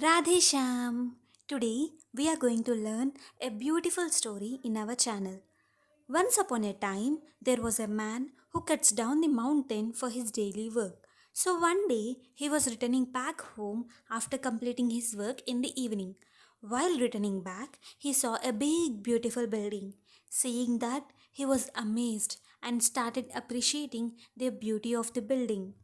Radheshyam. Today we are going to learn a beautiful story in our channel. Once upon a time, there was a man who cuts down the mountain for his daily work. So one day, he was returning back home after completing his work in the evening. While returning back, he saw a big, beautiful building. Seeing that, he was amazed and started appreciating the beauty of the building.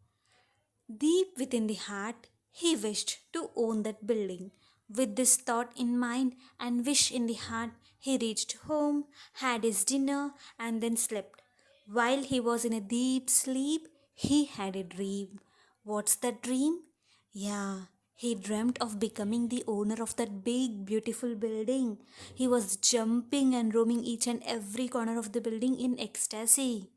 Deep within the heart, he wished to own that building. With this thought in mind and wish in the heart, he reached home, had his dinner, and then slept. While he was in a deep sleep, he had a dream. What's that dream? Yeah, he dreamt of becoming the owner of that big, beautiful building. He was jumping and roaming each and every corner of the building in ecstasy.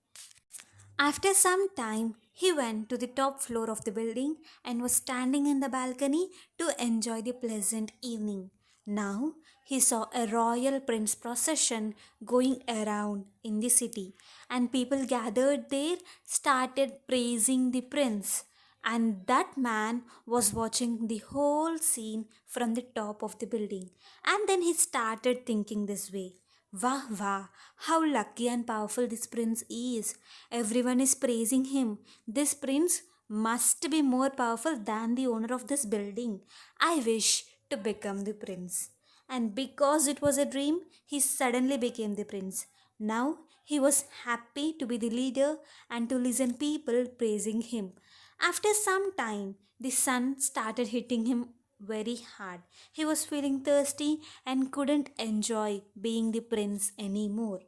After some time, he went to the top floor of the building and was standing in the balcony to enjoy the pleasant evening. Now he saw a royal prince procession going around in the city, and people gathered there started praising the prince. And that man was watching the whole scene from the top of the building. And then he started thinking this way. Wah wah, how lucky and powerful this prince is. Everyone is praising him. This prince must be more powerful than the owner of this building. I wish to become the prince. And because it was a dream, he suddenly became the prince. Now he was happy to be the leader and to listen people praising him. After some time, the sun started hitting him very hard. He was feeling thirsty and couldn't enjoy being the prince anymore.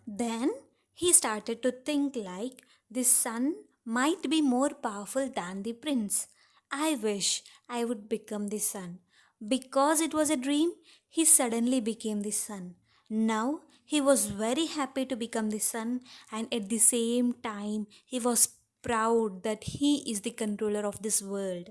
Then he started to think like the sun might be more powerful than the prince. I wish I would become the sun. Because it was a dream, he suddenly became the sun. Now he was very happy to become the sun, and at the same time he was proud that he is the controller of this world.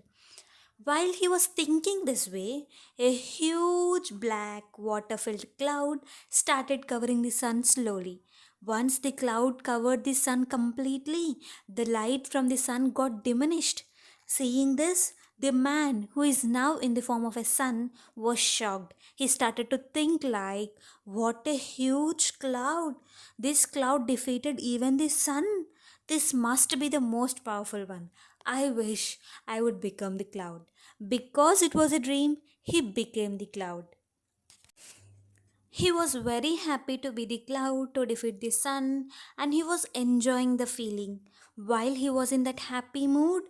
While he was thinking this way, a huge black water filled cloud started covering the sun slowly. Once the cloud covered the sun completely, the light from the sun got diminished. Seeing this, the man who is now in the form of a sun was shocked. He started to think like, what a huge cloud! This cloud defeated even the sun. This must be the most powerful one. I wish I would become the cloud. Because it was a dream, he became the cloud. He was very happy to be the cloud to defeat the sun, and he was enjoying the feeling. While he was in that happy mood,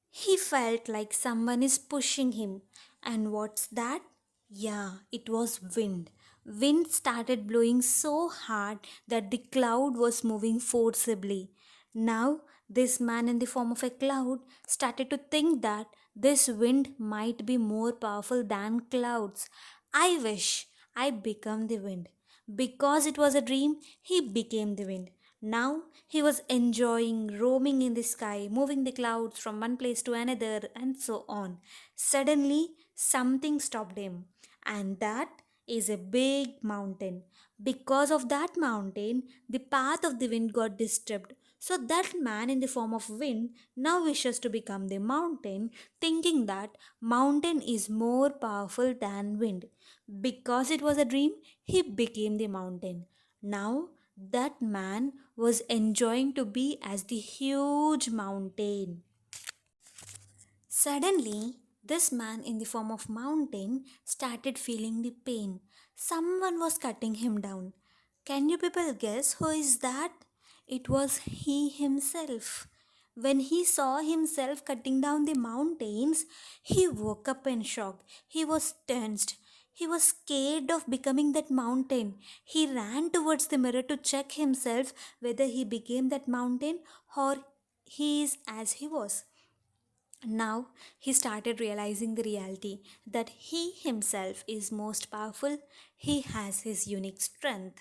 he felt like someone is pushing him. And what's that? Yeah, it was wind. Wind started blowing so hard that the cloud was moving forcibly. Now, this man in the form of a cloud started to think that this wind might be more powerful than clouds. I wish I become the wind. Because it was a dream, he became the wind. Now he was enjoying roaming in the sky, moving the clouds from one place to another, and so on. Suddenly, something stopped him, and that is a big mountain. Because of that mountain, the path of the wind got disturbed. So, that man in the form of wind now wishes to become the mountain, thinking that mountain is more powerful than wind. Because it was a dream, he became the mountain. Now, that man was enjoying to be as the huge mountain. Suddenly, this man in the form of mountain started feeling the pain. Someone was cutting him down. Can you people guess who is that? It was he himself. When he saw himself cutting down the mountains, he woke up in shock. He was tensed. He was scared of becoming that mountain. He ran towards the mirror to check himself whether he became that mountain or he is as he was. Now he started realizing the reality that he himself is most powerful, he has his unique strength.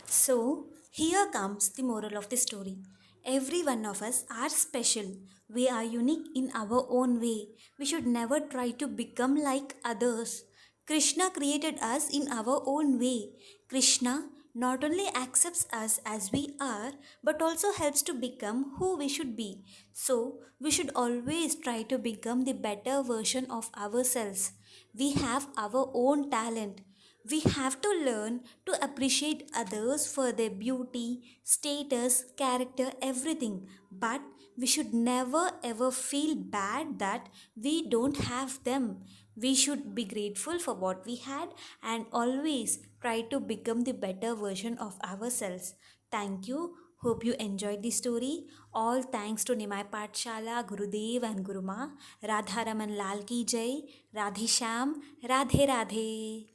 So, here comes the moral of the story. Every one of us are special. We are unique in our own way. We should never try to become like others. Krishna created us in our own way. Krishna not only accepts us as we are, but also helps to become who we should be. So, we should always try to become the better version of ourselves. We have our own talent. We have to learn to appreciate others for their beauty, status, character, everything. But we should never ever feel bad that we don't have them. We should be grateful for what we had and always try to become the better version of ourselves. Thank you. Hope you enjoyed the story. All thanks to Nimai Pathshala, Gurudev and Guruma. Radharaman Lal ki jai. Radheshyam. Radhe Radhe.